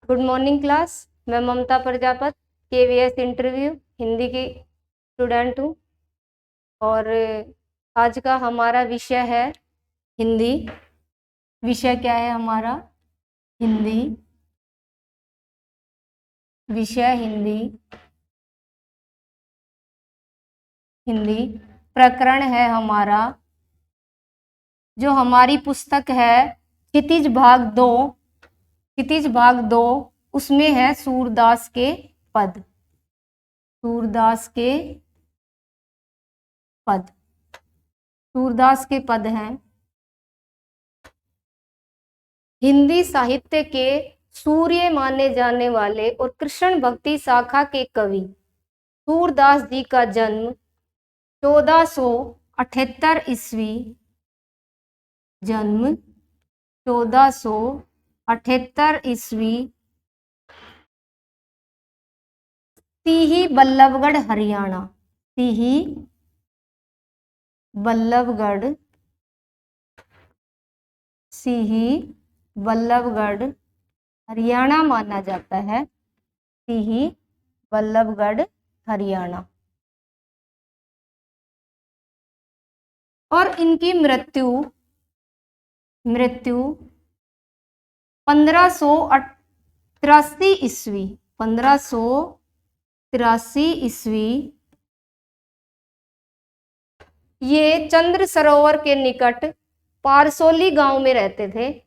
Good morning class. मैं ममता Prajapat KVS interview Hindi की student हूँ और आज का हमारा विषय है हिंदी। विषय क्या है हमारा? हिंदी। विषय हिंदी। हिंदी प्रकरण है हमारा, जो हमारी पुस्तक है क्षितिज भाग 2। क्षितिज भाग 2 उसमें है सूरदास के पद। सूरदास के पद। सूरदास के पद हैं। हिंदी साहित्य के सूर्य माने जाने वाले और कृष्ण भक्ति शाखा के कवि सूरदास जी का जन्म 1478 ईस्वी। जन्म 1478 ईस्वी सीही बल्लभगढ़ हरियाणा। सीही बल्लभगढ़। सीही बल्लभगढ़ हरियाणा माना जाता है। सीही बल्लभगढ़ हरियाणा। और इनकी मृत्यु 1583 ईस्वी। 1583 ईस्वी ये चंद्र सरोवर के निकट पारसोली गांव में रहते थे,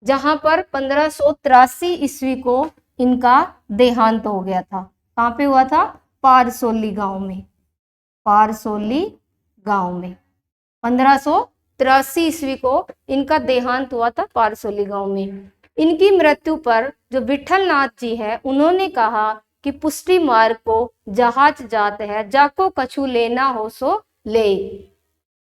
जहां पर 1583 ईस्वी को इनका देहांत हो गया था। कहां पे हुआ था? पारसोली गांव में। पारसोली गांव में 1583 ईस्वी को इनका देहांत हुआ था पारसोली गांव में। इनकी मृत्यु पर जो विठल नाथ जी है, उन्होंने कहा कि पुष्टि मार्ग को जहाज जात है, जाको कछु लेना हो सो ले।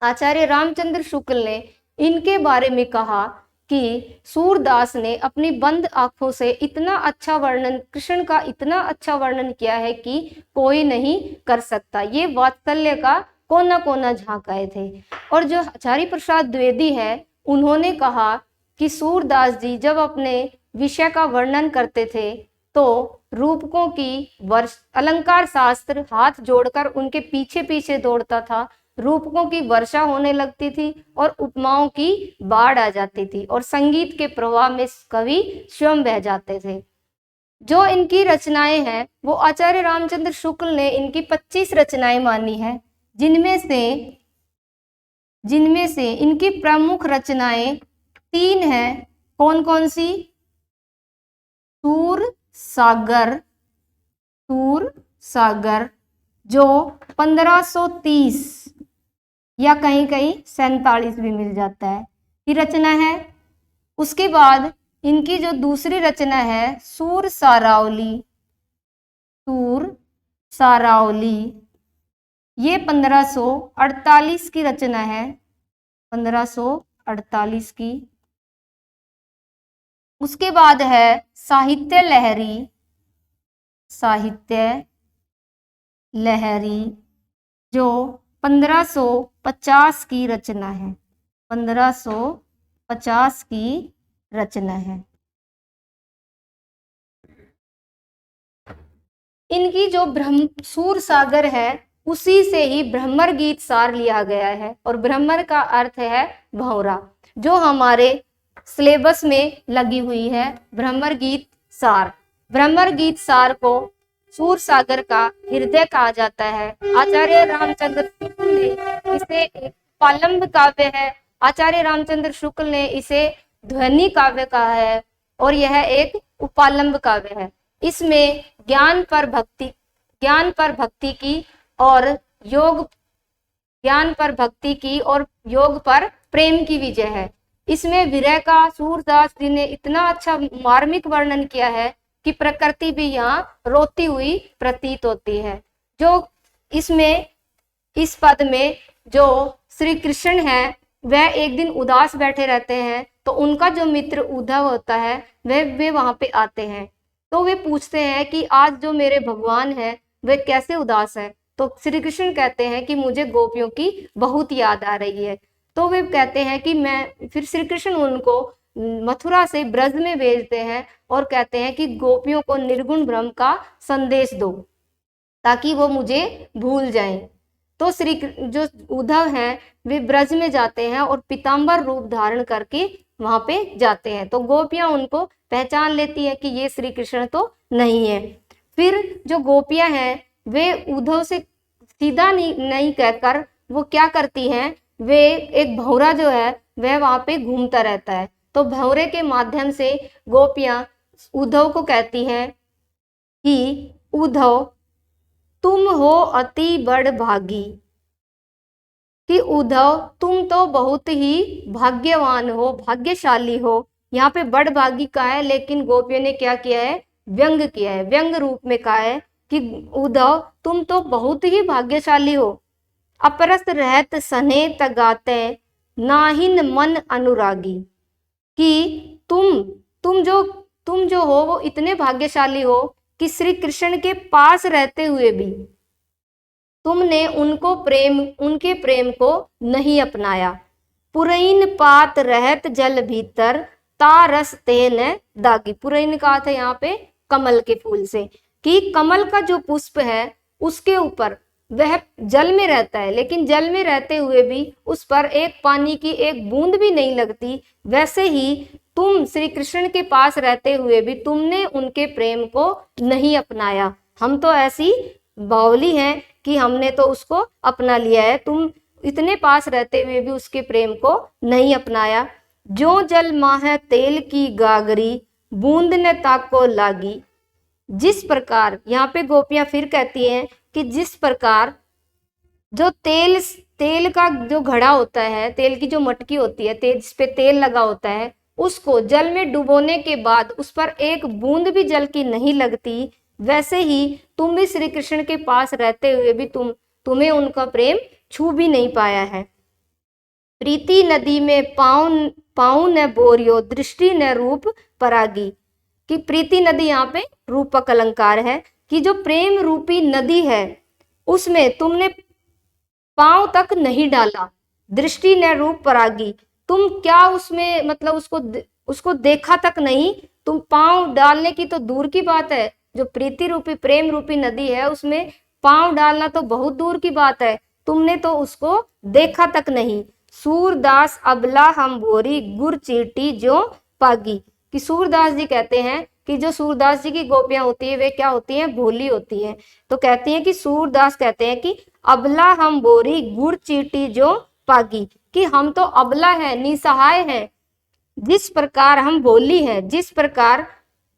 आचार्य रामचंद्र शुक्ल ने इनके बारे में कहा कि सूरदास ने अपनी बंद आंखों से इतना अच्छा वर्णन, कृष्ण का इतना अच्छा वर्णन किया है कि कोई नहीं कर सकता। ये वात्सल्य का कोना कोना झांक आए थे। और जो आचार्य प्रसाद द्विवेदी है, उन्होंने कहा कि सूरदास जी जब अपने विषय का वर्णन करते थे तो रूपकों की अलंकार शास्त्र हाथ जोड़कर उनके पीछे पीछे दौड़ता था। रूपकों की वर्षा होने लगती थी और उपमाओं की बाढ़ आ जाती थी और संगीत के प्रवाह में कवि स्वयं बह जाते थे। जो इनकी रचनाएं हैं वो आचार्य रामचंद्र शुक्ल ने इनकी 25 रचनाएं मानी है, जिनमें से इनकी प्रमुख रचनाएं 3 हैं। कौन कौन सी? सूर सागर जो 1530 या कहीं कहीं 47 भी मिल जाता है की रचना है। उसके बाद इनकी जो दूसरी रचना है सूर सारावली, ये 1548 की रचना है। 1548 की। उसके बाद है साहित्य लहरी जो 1550 की रचना है। 1550 की रचना है। इनकी जो सूर सागर है उसी से ही भ्रमर गीत सार लिया गया है, और भ्रमर का अर्थ है भंवरा, जो हमारे सिलेबस में लगी हुई है। भ्रमर गीत सार। भ्रमर गीत सार को सूर सागर का हृदय कहा जाता है। आचार्य रामचंद्र शुक्ल ने इसे एक पालंब काव्य है। आचार्य रामचंद्र शुक्ल ने इसे ध्वनि काव्य कहा है और यह एक उपालंब काव्य है। इसमें ज्ञान पर भक्ति की और योग पर प्रेम की विजय है। इसमें विरह का सूरदास जी ने इतना अच्छा मार्मिक वर्णन किया है कि प्रकृति भी यहाँ रोती हुई प्रतीत होती है। जो इसमें इस पद में जो श्री कृष्ण है वह एक दिन उदास बैठे रहते हैं, तो उनका जो मित्र उद्धव होता है वे वहां पे आते हैं। तो वे पूछते हैं कि आज जो मेरे भगवान है वे कैसे उदास है। तो श्री कृष्ण कहते हैं कि मुझे गोपियों की बहुत याद आ रही है। तो वे कहते हैं कि फिर श्री कृष्ण उनको मथुरा से ब्रज में भेजते हैं और कहते हैं कि गोपियों को निर्गुण ब्रह्म का संदेश दो ताकि वो मुझे भूल जाएं। तो जो उद्धव हैं वे ब्रज में जाते हैं और पीताम्बर रूप धारण करके वहां पे जाते हैं। तो गोपियां उनको पहचान लेती है कि ये श्री कृष्ण तो नहीं है। फिर जो गोपियां हैं वे उद्धव से सीधा नहीं कहकर वो क्या करती हैं, वे एक भौरा जो है वह वहां पे घूमता रहता है। तो भौरे के माध्यम से गोपियां उद्धव को कहती हैं कि उद्धव तुम हो अति बड़ भागी, कि उद्धव तुम तो बहुत ही भाग्यवान हो, भाग्यशाली हो। यहाँ पे बड़ भागी कहा है, लेकिन गोपियों ने क्या किया है, व्यंग किया है, व्यंग रूप में कहा है कि उद्धव तुम तो बहुत ही भाग्यशाली हो। अपरस रहत सने तगाते नाहिन मन अनुरागी, कि तुम जो हो वो इतने भाग्यशाली हो कि श्री कृष्ण के पास रहते हुए भी तुमने उनके प्रेम को नहीं अपनाया। पुरैन पात रहत जल भीतर तारस तेन दागी। पुरैन कहा था यहाँ पे कमल के फूल से, कि कमल का जो पुष्प है उसके ऊपर वह जल में रहता है, लेकिन जल में रहते हुए भी उस पर एक पानी की एक बूंद भी नहीं लगती। वैसे ही तुम श्री कृष्ण के पास रहते हुए भी तुमने उनके प्रेम को नहीं अपनाया। हम तो ऐसी बावली हैं कि हमने तो उसको अपना लिया है, तुम इतने पास रहते हुए भी उसके प्रेम को नहीं अपनाया। जो जल माह तेल की गागरी बूंद न ताको लागी। जिस प्रकार, यहाँ पे गोपियां फिर कहती हैं कि जिस प्रकार जो तेल का जो घड़ा होता है, तेल की जो मटकी होती है, तेल जिस पे तेल लगा होता है, उसको जल में डुबोने के बाद उस पर एक बूंद भी जल की नहीं लगती, वैसे ही तुम भी श्री कृष्ण के पास रहते हुए भी तुम्हें उनका प्रेम छू भी नहीं पाया है। प्रीति नदी में पाँव न बोरियो दृष्टि न रूप परागी, कि प्रीति नदी यहाँ पे रूपक अलंकार है, कि जो प्रेम रूपी नदी है उसमें तुमने पांव तक नहीं डाला। दृष्टि न रूप परागी, तुम क्या उसमें मतलब उसको देखा तक नहीं, तुम पांव डालने की तो दूर की बात है, जो प्रीति रूपी प्रेम रूपी नदी है उसमें पांव डालना तो बहुत दूर की बात है, तुमने तो उसको देखा तक नहीं। सूरदास अबला हम बोरी गुर चीटी जो पागी, कि सूरदास जी कहते हैं कि जो सूरदास जी की गोपियां होती है वे क्या होती हैं, भोली होती हैं। तो कहती हैं कि सूरदास कहते हैं कि अबला हम बोरी गुड़ चीटी जो पागी, कि हम तो अबला है, निसहाय है। जिस प्रकार हम भोली हैं, जिस प्रकार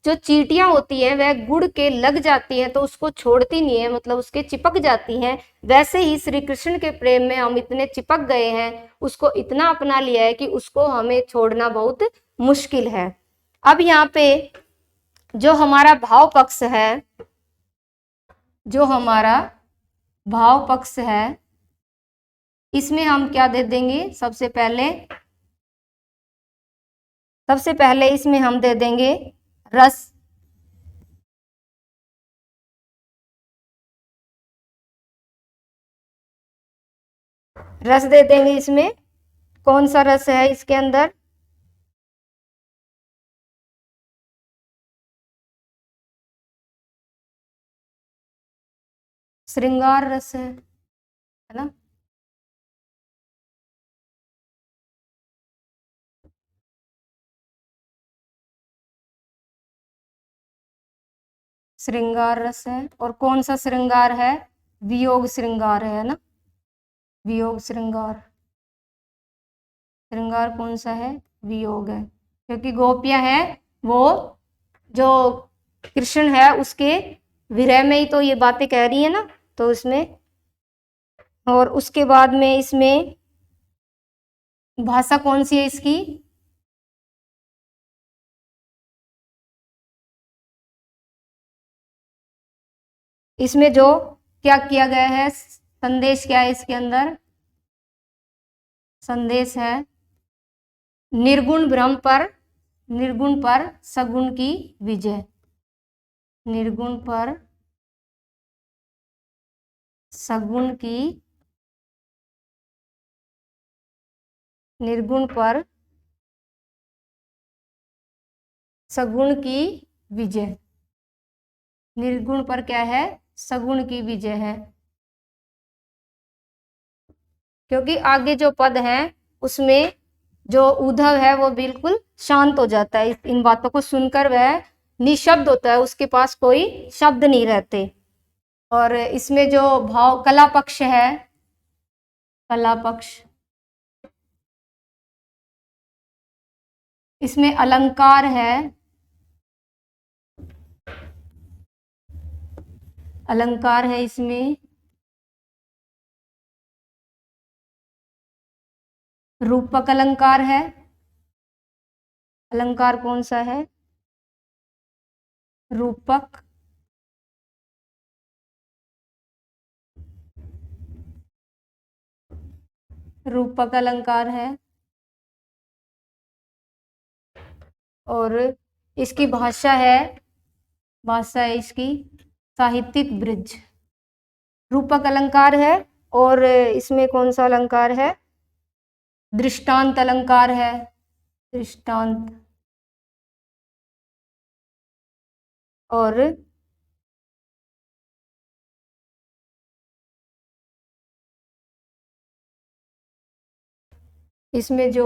जो चीटियां होती हैं वह गुड़ के लग जाती हैं तो उसको छोड़ती नहीं है, मतलब उसके चिपक जाती हैं, वैसे ही श्री कृष्ण के प्रेम में हम इतने चिपक गए हैं, उसको इतना अपना लिया है कि उसको हमें छोड़ना बहुत मुश्किल है। अब यहाँ पे जो हमारा भाव पक्ष है, जो हमारा भाव पक्ष है, इसमें हम क्या दे देंगे, सबसे पहले इसमें हम दे देंगे रस। रस दे देंगे, इसमें कौन सा रस है इसके अंदर, श्रृंगार रस है ना। श्रृंगार रस है, और कौन सा श्रृंगार है, वियोग श्रृंगार है ना, वियोग श्रृंगार। श्रृंगार कौन सा है, वियोग है, क्योंकि गोपियां हैं वो जो कृष्ण है उसके विरह में ही तो ये बातें कह रही है ना, तो इसमें, और उसके बाद में इसमें भाषा कौन सी है इसकी, इसमें जो क्या किया गया है, संदेश क्या है इसके अंदर, संदेश है निर्गुण पर सगुण की विजय। निर्गुण पर सगुण की, निर्गुण पर सगुण की विजय। निर्गुण पर क्या है? सगुण की विजय है। क्योंकि आगे जो पद है उसमें जो उद्धव है वो बिल्कुल शांत हो जाता है, इन बातों को सुनकर वह निशब्द होता है, उसके पास कोई शब्द नहीं रहते। और इसमें जो भाव कला पक्ष है, कला पक्ष, इसमें अलंकार है, अलंकार है इसमें, रूपक अलंकार है। अलंकार कौन सा है? रूपक। रूपक अलंकार है। और इसकी भाषा है, भाषा है इसकी साहित्यिक ब्रिज। रूपक अलंकार है। और इसमें कौन सा अलंकार है? दृष्टांत अलंकार है, दृष्टांत। और इसमें जो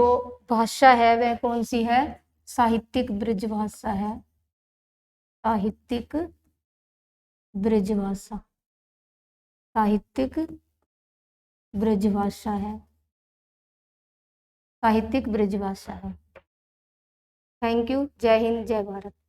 भाषा है वह कौन सी है? साहित्यिक ब्रिज भाषा है, साहित्यिक ब्रिज भाषा, साहित्यिक ब्रिज भाषा है, साहित्यिक ब्रिज भाषा है। Thank you. जय हिंद, जय भारत।